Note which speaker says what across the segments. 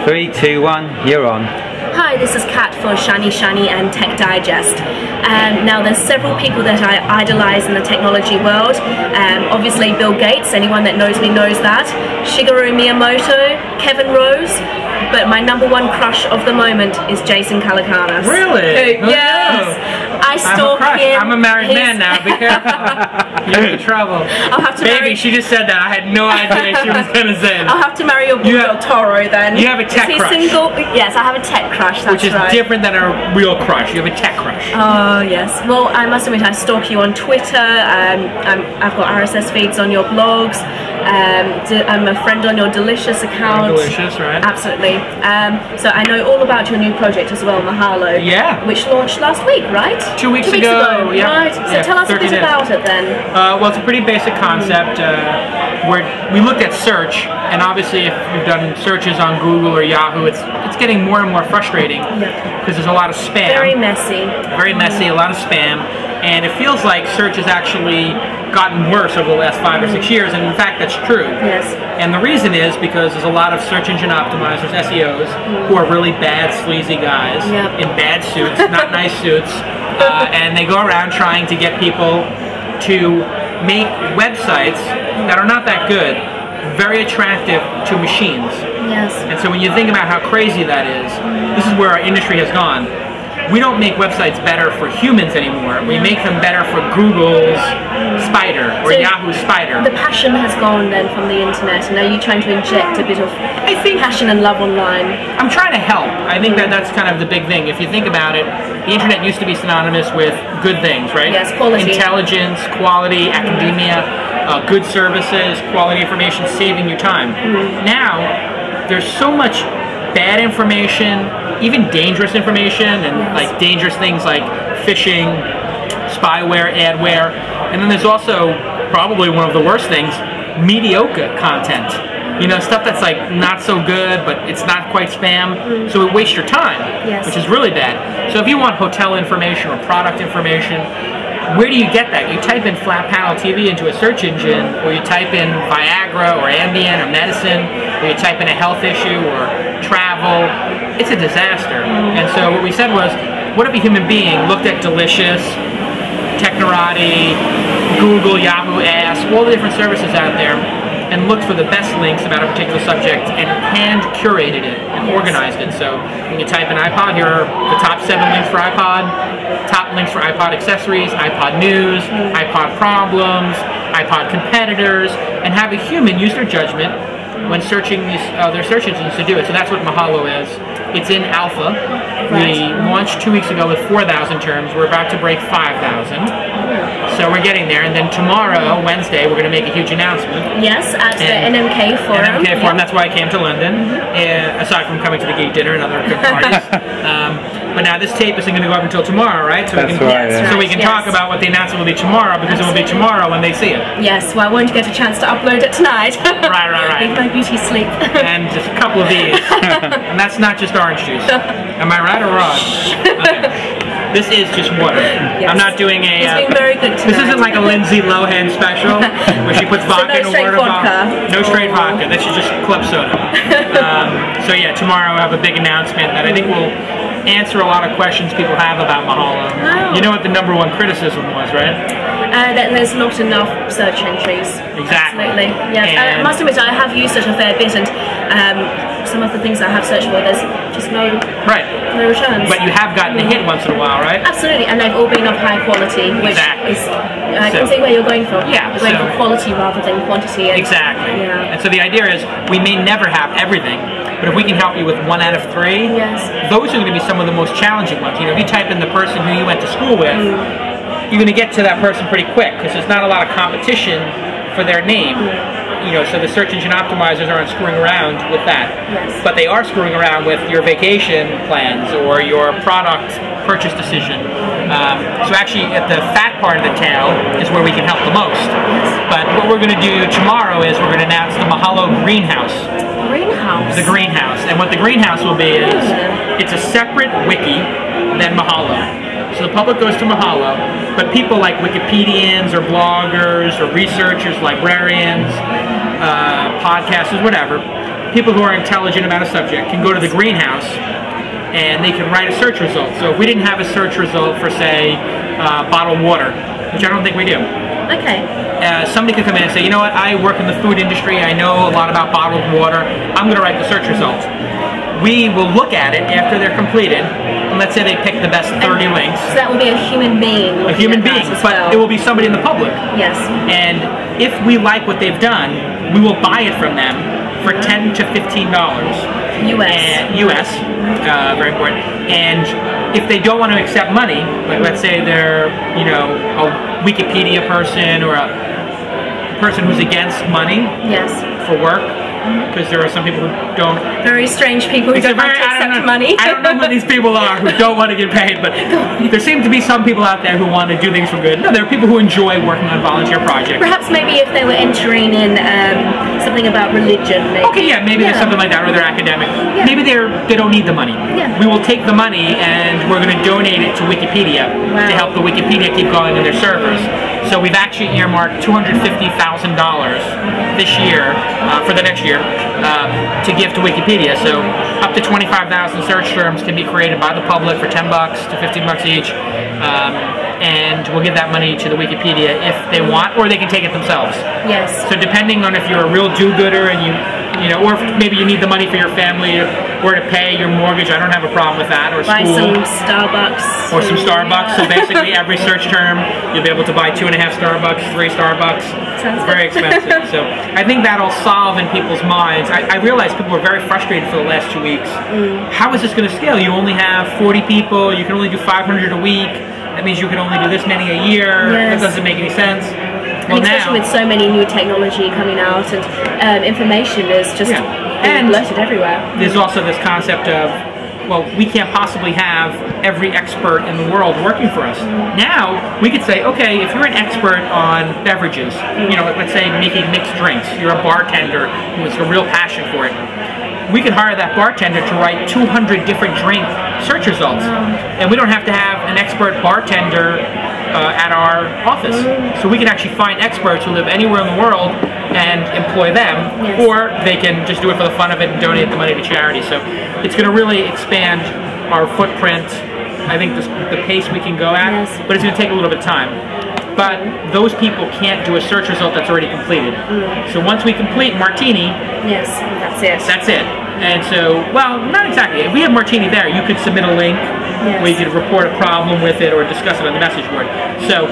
Speaker 1: 3, 2, 1, you're on.
Speaker 2: Hi, this is Kat for Shiny and Tech Digest. Now there's several people that I idolize in the technology world. Obviously Bill Gates, anyone that knows me knows that. Shigeru Miyamoto, Kevin Rose, but my #1 crush of the moment is Jason Calacanis.
Speaker 3: Really?
Speaker 2: Yes. I stalk him.
Speaker 3: I'm a married man now, be careful. You're in trouble.
Speaker 2: I'll have to
Speaker 3: Baby, she just said that. I had no idea she was going to say that.
Speaker 2: I'll have to marry your bulldog Toro then.
Speaker 3: You have a tech crush.
Speaker 2: Single? Yes, I have a tech crush, that's
Speaker 3: Which is different than a real crush. You have a tech crush.
Speaker 2: Oh, yes. Well, I must admit, I stalk you on Twitter. I've got RSS feeds on your blogs. I'm a friend on your Delicious account.
Speaker 3: Delicious, right?
Speaker 2: Absolutely. So I know all about your new project as well, Mahalo.
Speaker 3: Yeah.
Speaker 2: Which launched last week, right?
Speaker 3: 2 weeks ago. Yeah.
Speaker 2: Right. So tell us a bit about it then.
Speaker 3: Well, it's a pretty basic concept. Where we looked at search, and obviously if you've done searches on Google or Yahoo, it's getting more and more frustrating because there's a lot of spam.
Speaker 2: Very messy.
Speaker 3: Very messy, a lot of spam, and it feels like search has actually gotten worse over the last 5 or 6 years, and in fact that's true.
Speaker 2: Yes.
Speaker 3: And the reason is because there's a lot of search engine optimizers, SEOs, who are really bad, sleazy guys in bad suits, not nice suits, and they go around trying to get people to make websites that are not that good very attractive to machines.
Speaker 2: Yes.
Speaker 3: And so when you think about how crazy that is, this is where our industry has gone. We don't make websites better for humans anymore. We make them better for Google's Spider or Yahoo's Spider.
Speaker 2: The passion has gone then from the internet, and are you trying to inject a bit of passion and love online?
Speaker 3: I'm trying to help. I think that's kind of the big thing. If you think about it, the internet used to be synonymous with good things, right?
Speaker 2: Yes, quality.
Speaker 3: Intelligence, quality, academia, good services, quality information, saving you time. Now, there's so much bad information, even dangerous information, and like dangerous things like phishing, spyware, adware, and then there's also probably one of the worst things, mediocre content. You know, stuff that's like not so good, but it's not quite spam, so it wastes your time, which is really bad. So if you want hotel information or product information, where do you get that? You type in flat panel TV into a search engine, or you type in Viagra or Ambien or medicine, or you type in a health issue or travel. It's a disaster. And so what we said was, what if a human being looked at Delicious, Technorati, Google, Yahoo, Ask, all the different services out there, and looked for the best links about a particular subject and hand-curated it and organized it. So when you type in iPod, here are the top 7 links for iPod, top links for iPod accessories, iPod news, iPod problems, iPod competitors, and have a human use their judgment when searching these other search engines to do it. So that's what Mahalo is. It's in alpha. We launched 2 weeks ago with 4,000 terms. We're about to break 5,000. So we're getting there. And then tomorrow, Wednesday, we're going to make a huge announcement.
Speaker 2: Yes, at the NMK Forum.
Speaker 3: NMK Forum, that's why I came to London, aside from coming to the geek dinner and other good parties. But now this tape isn't going to go up until tomorrow, right? So we can talk about what the announcement will be tomorrow, because it will be tomorrow when they see it.
Speaker 2: Yes, well I won't get a chance to upload it tonight.
Speaker 3: Right.
Speaker 2: Make my beauty sleep.
Speaker 3: And just a couple of these. And that's not just orange juice. Am I right or wrong? Okay. This is just water. Yes. I'm not doing a...
Speaker 2: It's been very good tonight.
Speaker 3: This isn't like a Lindsay Lohan special where she puts vodka in a water bottle. No straight vodka. This is just club soda. So yeah, tomorrow I have a big announcement that I think will answer a lot of questions people have about Mahalo. You know what the #1 criticism was, right?
Speaker 2: That there's not enough search entries.
Speaker 3: Exactly.
Speaker 2: Absolutely. Yes. I must admit, I have used it a fair bit, and some of the things I have searched for, there's just no returns.
Speaker 3: But you have gotten a hit once in a while, right?
Speaker 2: Absolutely, and they've all been of high quality, which is, I can see where you're going for.
Speaker 3: Yeah.
Speaker 2: You're going for quality rather than quantity. And,
Speaker 3: exactly. And so the idea is, we may never have everything, but if we can help you with 1 out of 3, those are going to be some of the most challenging ones. You know, if you type in the person who you went to school with, you're going to get to that person pretty quick, because there's not a lot of competition for their name. You know, so the search engine optimizers aren't screwing around with that. But they are screwing around with your vacation plans or your product purchase decision. So actually, at the fat part of the tail is where we can help the most. But what we're going to do tomorrow is we're going to announce the Mahalo Greenhouse.
Speaker 2: Greenhouse?
Speaker 3: The Greenhouse. And what the Greenhouse will be is, it's a separate wiki than Mahalo. So the public goes to Mahalo, but people like Wikipedians or bloggers or researchers, librarians, podcasters, whatever, people who are intelligent about a subject can go to the greenhouse and they can write a search result. So if we didn't have a search result for, say, bottled water, which I don't think we do.
Speaker 2: Okay.
Speaker 3: Somebody could come in and say, you know what, I work in the food industry, I know a lot about bottled water, I'm going to write the search results. We will look at it after they're completed, and let's say they pick the best 30 links.
Speaker 2: So that will be a human being.
Speaker 3: A human being, but it will be somebody in the public.
Speaker 2: Yes.
Speaker 3: And if we like what they've done, we will buy it from them for $10 to $15. US, very important. And if they don't want to accept money, like let's say they're, you know, a Wikipedia person or a person who's against money for work, because there are some people who don't.
Speaker 2: Very strange people who don't want to accept money.
Speaker 3: I don't know who these people are who don't want to get paid, but there seem to be some people out there who want to do things for good. No, there are people who enjoy working on volunteer projects.
Speaker 2: Perhaps maybe if they were entering in something about religion. Maybe.
Speaker 3: Okay, yeah, maybe there's something like that, or they're academic. Yeah. Maybe they don't need the money.
Speaker 2: Yeah.
Speaker 3: We will take the money and we're going to donate it to Wikipedia to help the Wikipedia keep going in their servers. So we've actually earmarked $250,000 this year, for the next year, to give to Wikipedia. So up to 25,000 search terms can be created by the public for $10 to $15 each, and we'll give that money to the Wikipedia if they want, or they can take it themselves.
Speaker 2: Yes.
Speaker 3: So depending on if you're a real do-gooder and you know, or if maybe you need the money for your family or to pay your mortgage, I don't have a problem with that, or
Speaker 2: buy
Speaker 3: school.
Speaker 2: Some Starbucks.
Speaker 3: Or some Starbucks. So basically every search term, you'll be able to buy 2.5 Starbucks, 3 Starbucks.
Speaker 2: Sounds
Speaker 3: very expensive. So I think that'll solve in people's minds. I realize people were very frustrated for the last 2 weeks. How is this going to scale? You only have 40 people, you can only do 500 a week. That means you can only do this many a year. That doesn't make any sense.
Speaker 2: Well, and especially with so many new technology coming out, and information is just being blurted everywhere.
Speaker 3: There's also this concept of, well, we can't possibly have every expert in the world working for us. Now, we could say, okay, if you're an expert on beverages, you know, let's say making mixed drinks, you're a bartender who has a real passion for it, we could hire that bartender to write 200 different drink search results. And we don't have to have an expert bartender at our office. So we can actually find experts who live anywhere in the world and employ them, or they can just do it for the fun of it and donate the money to charity. So it's going to really expand our footprint. I think the pace we can go at, but it's going to take a little bit of time. But those people can't do a search result that's already completed. So once we complete Martini,
Speaker 2: that's it.
Speaker 3: That's it. And so, well, not exactly. If we have Martini there, you could submit a link where you could report a problem with it or discuss it on the message board. So,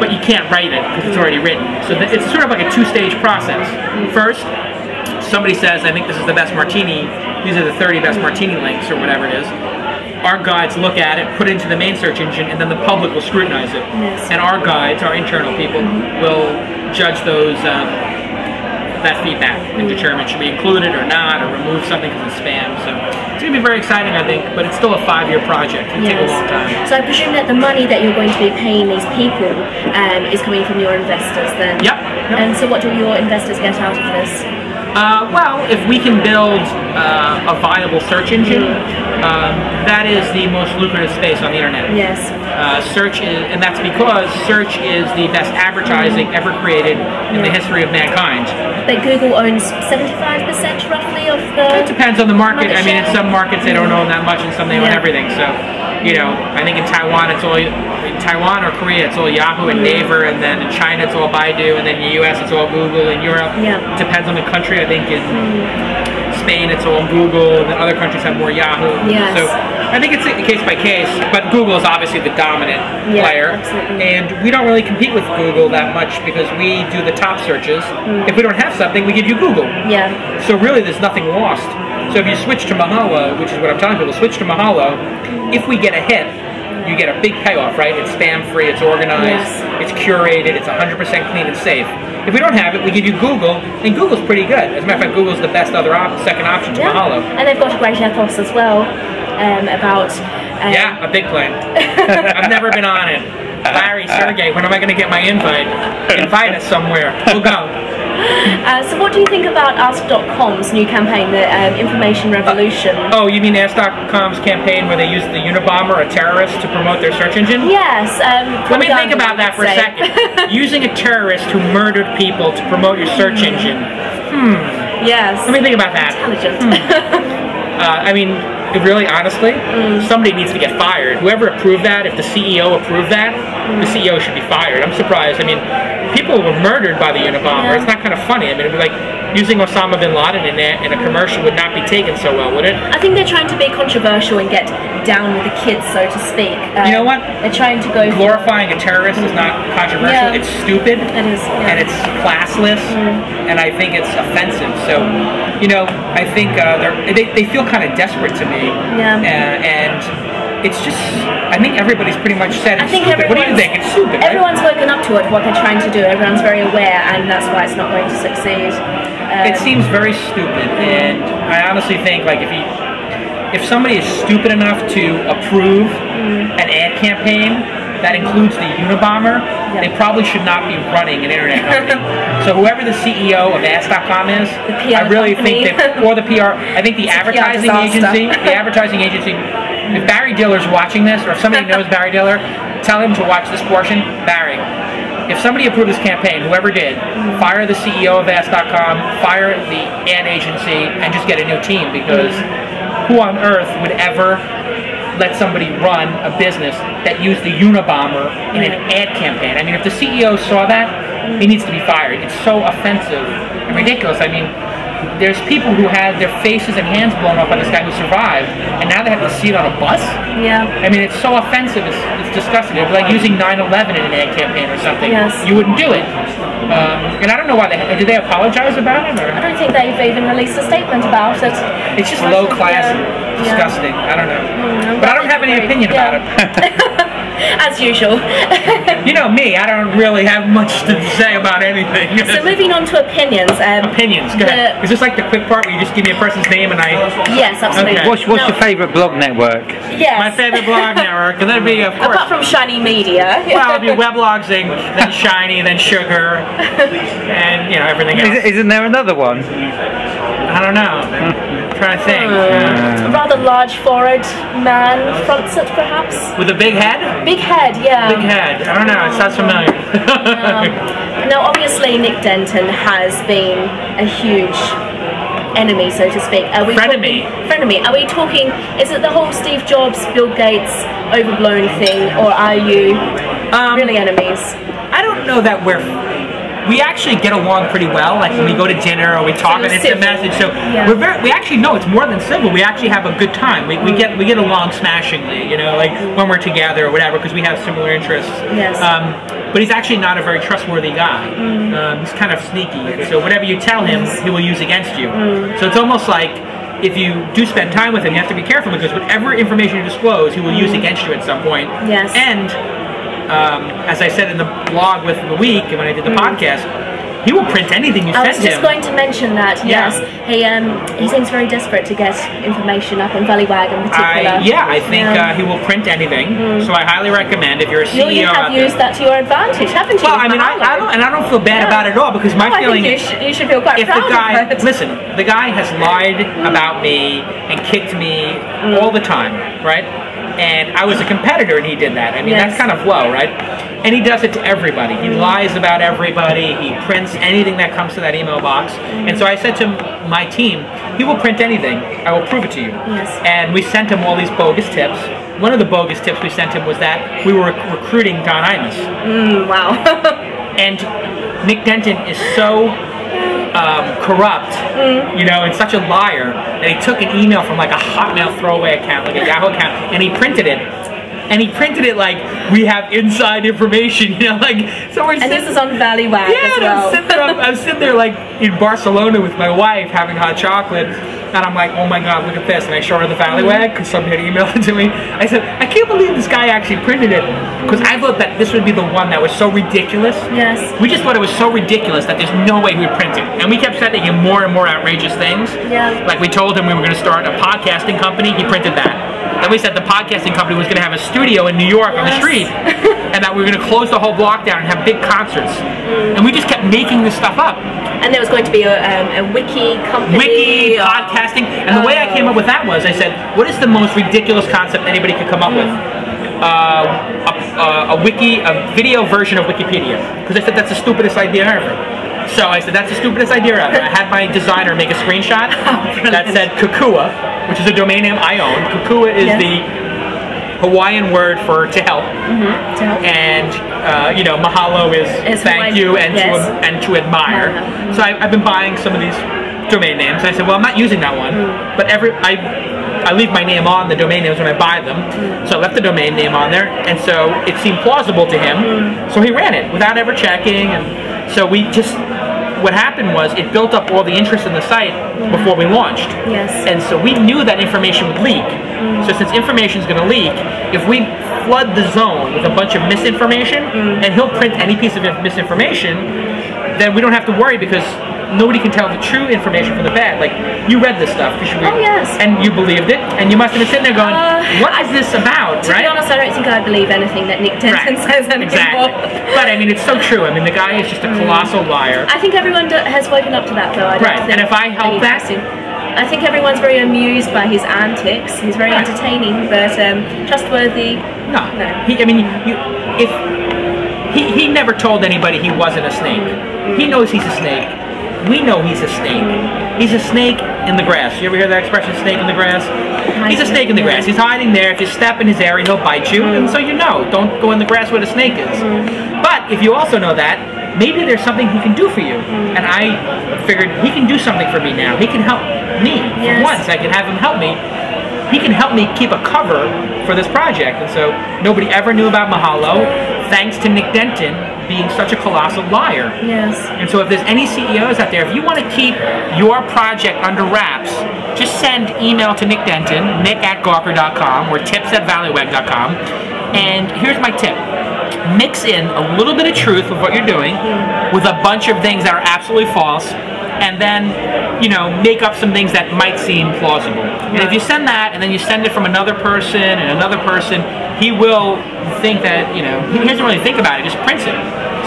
Speaker 3: but you can't write it because it's already written. So it's sort of like a two-stage process. First, somebody says, I think this is the best Martini. These are the 30 best Martini links or whatever it is. Our guides look at it, put it into the main search engine, and then the public will scrutinize it. And our guides, our internal people, will judge those that feedback and determine should we include it or not, or remove something because it's spam. So it's going to be very exciting, I think, but it's still a 5-year project. It'll take a long time.
Speaker 2: So I presume that the money that you're going to be paying these people is coming from your investors then?
Speaker 3: Yep.
Speaker 2: And so what do your investors get out of this?
Speaker 3: Well, if we can build a viable search engine, that is the most lucrative space on the internet.
Speaker 2: Yes.
Speaker 3: Search is, and that's because search is the best advertising ever created in the history of mankind.
Speaker 2: But Google owns 75% roughly of the...
Speaker 3: It depends on the market. I mean, in some markets they don't own that much, and some they own everything. So, you know, I think in Taiwan it's all, in Taiwan or Korea it's all Yahoo and Naver, and then in China it's all Baidu, and then in the US it's all Google, in Europe it depends on the country. I think in Spain it's all Google, and then other countries have more Yahoo. So I think it's case by case, but Google is obviously the dominant player, and we don't really compete with Google that much because we do the top searches. If we don't have something, we give you Google. So really there's nothing lost. So if you switch to Mahalo, which is what I'm telling people, switch to Mahalo, if we get a hit, you get a big payoff, right? It's spam-free, it's organized, it's curated, it's 100% clean and safe. If we don't have it, we give you Google, and Google's pretty good. As a matter of fact, Google's the best other second option to Mahalo.
Speaker 2: And they've got a great ethos as well about...
Speaker 3: yeah, a big plane. I've never been on it. Larry, Sergey, when am I going to get my invite? Invite us somewhere. We'll go.
Speaker 2: So what do you think about Ask.com's new campaign, the Information Revolution?
Speaker 3: Oh, you mean Ask.com's campaign where they used the Unabomber, a terrorist, to promote their search engine?
Speaker 2: Yes.
Speaker 3: Let me think about that for a second. Using a terrorist who murdered people to promote your search engine.
Speaker 2: Yes.
Speaker 3: Let me think about that.
Speaker 2: Intelligent.
Speaker 3: I mean, really, honestly, somebody needs to get fired. Whoever approved that, if the CEO approved that, the CEO should be fired. I'm surprised. I mean, people were murdered by the Unabomber. It's not kind of funny. I mean, it'd be like using Osama bin Laden in a commercial would not be taken so well, would it?
Speaker 2: I think they're trying to be controversial and get down with the kids, so to speak.
Speaker 3: You know what?
Speaker 2: They're trying to go
Speaker 3: glorifying a terrorist is not controversial. It's stupid.
Speaker 2: It is.
Speaker 3: And it's classless. And I think it's offensive. So, you know, I think they feel kind of desperate to me.
Speaker 2: Yeah.
Speaker 3: And it's just, I think everybody's pretty much said it's stupid. What do you think? It's stupid,
Speaker 2: everyone's woken up to it, what they're trying to do. Everyone's very aware, and that's why it's not going to succeed.
Speaker 3: It seems very stupid, and I honestly think, like, if somebody is stupid enough to approve an ad campaign that includes the Unabomber, they probably should not be running an internet company. So whoever the CEO of Ask.com is, I really think that, or the PR, I think the advertising agency, if Barry Diller's watching this, or if somebody knows Barry Diller, tell him to watch this portion. Barry, if somebody approved this campaign, whoever did, fire the CEO of Ask.com, fire the ad agency, and just get a new team, because who on earth would ever let somebody run a business that used the Unabomber in an ad campaign? I mean, if the CEO saw that, he needs to be fired. It's so offensive and ridiculous. I mean, there's people who had their faces and hands blown off by this guy who survived, and now they have to see it on a bus?
Speaker 2: Yeah.
Speaker 3: I mean, it's so offensive, it's disgusting. It's like using 9/11 in an ad campaign or something.
Speaker 2: Yes.
Speaker 3: You wouldn't do it. And I don't know why did they apologize about it? Or?
Speaker 2: I don't think they've even released a statement about it.
Speaker 3: It's just low class, disgusting. I don't know. But I don't have any opinion about it.
Speaker 2: As usual.
Speaker 3: You know me, I don't really have much to say about anything.
Speaker 2: So moving on to opinions.
Speaker 3: Opinions, go ahead. Is this like the quick part where you just give me a person's name and I...
Speaker 2: Yes, absolutely.
Speaker 3: Okay.
Speaker 1: What's your favourite blog network?
Speaker 2: Yes.
Speaker 3: My favourite blog network, and that'd be, of course...
Speaker 2: Apart from Shiny Media.
Speaker 3: Well, it'd be Weblogs.inc, then Shiny, then Sugar, and, you know, everything else.
Speaker 1: Isn't there another one?
Speaker 3: I don't know. I'm trying to think.
Speaker 2: A rather large forehead man fronts it, perhaps?
Speaker 3: With a big head?
Speaker 2: Big head, yeah.
Speaker 3: Big head. I don't know. It sounds familiar.
Speaker 2: Now, obviously, Nick Denton has been a huge enemy, so to speak.
Speaker 3: Frenemy.
Speaker 2: Frenemy. Are we talking, is it the whole Steve Jobs, Bill Gates overblown thing, or are you really enemies?
Speaker 3: I don't know that we actually get along pretty well. Like when we go to dinner or we talk, and it's a message. So we actually know it's more than civil. We actually have a good time. We get along smashingly. You know, like when we're together or whatever, because we have similar interests.
Speaker 2: Yes.
Speaker 3: But he's actually not a very trustworthy guy. He's kind of sneaky. So whatever you tell him, he will use against you. So it's almost like, if you do spend time with him, you have to be careful, because whatever information you disclose, he will use against you at some point.
Speaker 2: Yes.
Speaker 3: And as I said in the blog with the week, and when I did the podcast, he will print anything you send him.
Speaker 2: I was just going to mention that, yes. He seems very desperate to get information up on Valleywag in particular.
Speaker 3: I think he will print anything. So I highly recommend, if you're a CEO
Speaker 2: you have used that to your advantage, haven't you?
Speaker 3: Well, I mean, I don't feel bad about it at all, because my feeling is,
Speaker 2: you should feel quite proud of it.
Speaker 3: Listen, the guy has lied about me and kicked me all the time, right? And I was a competitor, and he did that. I mean, that's kind of low, right? And he does it to everybody. He lies about everybody. He prints anything that comes to that email box. And so I said to my team, he will print anything. I will prove it to you.
Speaker 2: Yes.
Speaker 3: And we sent him all these bogus tips. One of the bogus tips we sent him was that we were recruiting Don Imus.
Speaker 2: Wow.
Speaker 3: And Nick Denton is so corrupt, you know, and such a liar, that he took an email from like a Hotmail throwaway account, like a Yahoo account, and he printed it. And he printed it like, we have inside information, you know, like, so we're
Speaker 2: and this is on Valleywag as well.
Speaker 3: I'm sitting there like in Barcelona with my wife having hot chocolate, and I'm like, oh my God, look at this. And I show her the Valleywag, because somebody had emailed it to me. I said, I can't believe this guy actually printed it, because I thought that this would be the one that was so ridiculous.
Speaker 2: Yes.
Speaker 3: We just thought it was so ridiculous that there's no way we would print it. And we kept sending him more and more outrageous things.
Speaker 2: Yeah.
Speaker 3: Like we told him we were going to start a podcasting company, he printed that. Then we said the podcasting company was going to have a studio in New York on the street, and that we were going to close the whole block down and have big concerts. And we just kept making this stuff up.
Speaker 2: And there was going to be a wiki company.
Speaker 3: Wiki, podcasting. And the way I came up with that was, I said, what is the most ridiculous concept anybody could come up with? A video version of Wikipedia. Because I said that's the stupidest idea ever. So I said, that's the stupidest idea ever. I had my designer make a screenshot that said Kukua, which is a domain name I own. Kukua is the Hawaiian word for to help.
Speaker 2: To help.
Speaker 3: And, you know, Mahalo is thank you and, to admire. So I've been buying some of these domain names. I said, well, I'm not using that one, but I leave my name on the domain names when I buy them. So I left the domain name on there, and so it seemed plausible to him. So he ran it without ever checking, and so we just, what happened was it built up all the interest in the site before we launched.
Speaker 2: Yes.
Speaker 3: And so we knew that information would leak. So since information is going to leak, if we flood the zone with a bunch of misinformation, and he'll print any piece of misinformation, then we don't have to worry because nobody can tell the true information from the bad. Like, you read this stuff, and you believed it, and you must have been sitting there going, what is this about,
Speaker 2: To be honest, I don't think I believe anything that Nick Denton says anymore.
Speaker 3: Exactly. But, I mean, it's so true. I mean, the guy is just a colossal liar.
Speaker 2: I think everyone has woken up to that, though. I don't think
Speaker 3: and if I help that...
Speaker 2: I think everyone's very amused by his antics. He's very entertaining, but trustworthy. No.
Speaker 3: I mean, he never told anybody he wasn't a snake. He knows he's a snake. We know he's a snake. He's a snake in the grass. You ever hear that expression, snake in the grass? He's a snake in the grass. He's hiding there. If you step in his area, he'll bite you. And so you know, don't go in the grass where the snake is. But if you also know that, maybe there's something he can do for you. And I figured he can do something for me now. He can help me. For once, I can have him help me. He can help me keep a cover for this project. And so nobody ever knew about Mahalo, thanks to Nick Denton being such a colossal liar.
Speaker 2: Yes.
Speaker 3: And so if there's any CEOs out there, if you want to keep your project under wraps, just send email to Nick Denton, nick@gawker.com or tips@valleywag.com. And here's my tip. Mix in a little bit of truth with what you're doing with a bunch of things that are absolutely false, and then, you know, make up some things that might seem plausible. And if you send that, and then you send it from another person and another person, he will think that, you know, he doesn't really think about it, just prints it.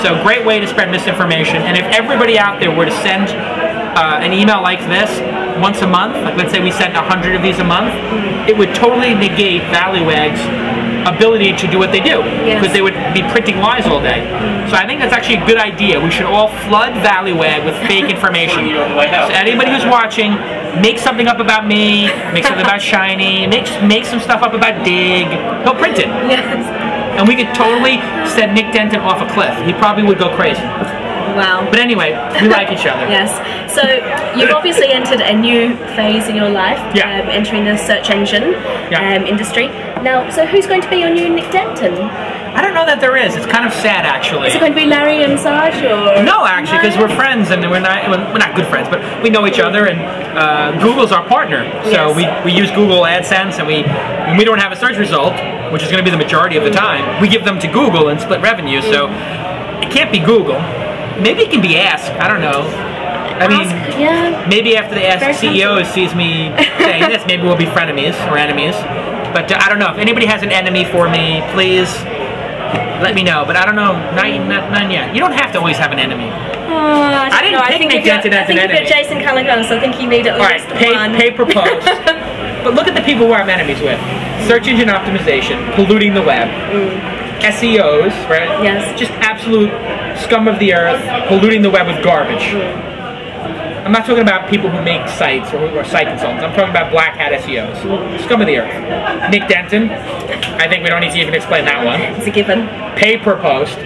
Speaker 3: So great way to spread misinformation. And if everybody out there were to send an email like this once a month, like let's say we sent 100 of these a month, it would totally negate Valleywag's ability to do what they do, because they would be printing lies all day. So I think that's actually a good idea. We should all flood Valleywag with fake information. So anybody who's watching, make something up about me, make something about Shiny, make some stuff up about Dig. He'll print it. And we could totally set Nick Denton off a cliff. He probably would go crazy.
Speaker 2: Wow.
Speaker 3: But anyway, we like each other.
Speaker 2: Yes. So you've obviously entered a new phase in your life, entering the search engine industry. Now, so who's going to be your new Nick Denton?
Speaker 3: I don't know that there is. It's kind of sad, actually.
Speaker 2: Is it going to be Larry and Sarge, or?
Speaker 3: No, actually, because we're friends, and we're not good friends, but we know each other, and Google's our partner. So we use Google AdSense, and when we don't have a search result, which is going to be the majority of the time, we give them to Google and split revenue. So it can't be Google. Maybe it can be Ask. I don't know. I mean, maybe after the Ask CEO sees me saying this, maybe we'll be frenemies or enemies. But I don't know. If anybody has an enemy for me, please let me know. But I don't know. None yet. You don't have to always have an enemy. I didn't pick Nick Denton as an enemy.
Speaker 2: I think if you're Jason Calacanis, I think you need at least one.
Speaker 3: Pay per post. But look at the people who I'm enemies with. Search engine optimization, polluting the web. SEOs, right?
Speaker 2: Yes.
Speaker 3: Just absolute scum of the earth, polluting the web with garbage. I'm not talking about people who make sites or who are site consultants. I'm talking about black hat SEOs. Scum of the earth. Nick Denton, I think we don't need to even explain that one.
Speaker 2: It's a given.
Speaker 3: Pay per post,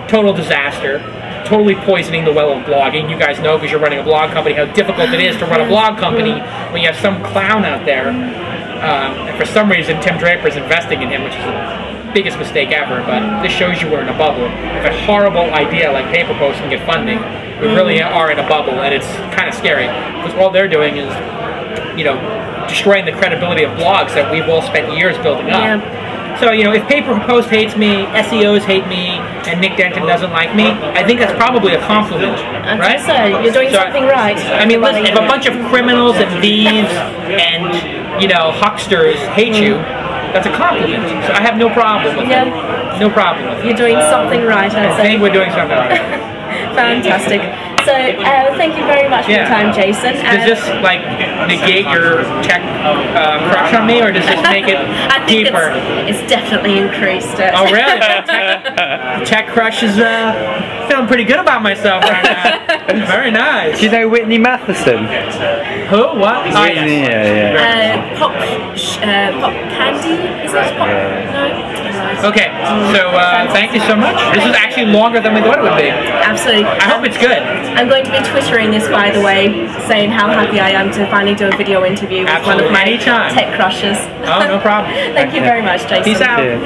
Speaker 3: total disaster, totally poisoning the well of blogging. You guys know, because you're running a blog company, how difficult it is to run a blog company when you have some clown out there. And for some reason, Tim Draper's investing in him, which is the biggest mistake ever, but this shows you we're in a bubble. If a horrible idea like pay per post can get funding, we really are in a bubble, and it's kind of scary, because all they're doing is, you know, destroying the credibility of blogs that we've all spent years building up. So, you know, if pay per post hates me, SEOs hate me, and Nick Denton doesn't like me, I think that's probably a compliment, right?
Speaker 2: So you're doing something right.
Speaker 3: I mean, listen, if a bunch of criminals and thieves and, you know, hucksters hate you, that's a compliment. So I have no problem with it. No problem with it.
Speaker 2: You're doing something right,
Speaker 3: I think we're doing something right.
Speaker 2: Fantastic. So thank you very much for your time, Jason.
Speaker 3: Does this like negate your tech crush on me, or does this make it
Speaker 2: I think
Speaker 3: deeper?
Speaker 2: It's definitely increased it.
Speaker 3: Oh really? Tech crush is feeling pretty good about myself right now. Very nice.
Speaker 1: Do you know Whitney Matheson?
Speaker 3: Who? What? Oh yes.
Speaker 1: Yeah.
Speaker 2: Pop Candy? Is it Pop? No?
Speaker 3: Okay, so thank you so much. This is actually longer than we thought it would be.
Speaker 2: Absolutely.
Speaker 3: I hope it's good.
Speaker 2: I'm going to be twittering this, by the way, saying how happy I am to finally do a video interview with one of my
Speaker 3: Anytime.
Speaker 2: tech crushes.
Speaker 3: Oh, no problem.
Speaker 2: Thank you very much, Jason.
Speaker 3: Peace out.
Speaker 1: Yeah.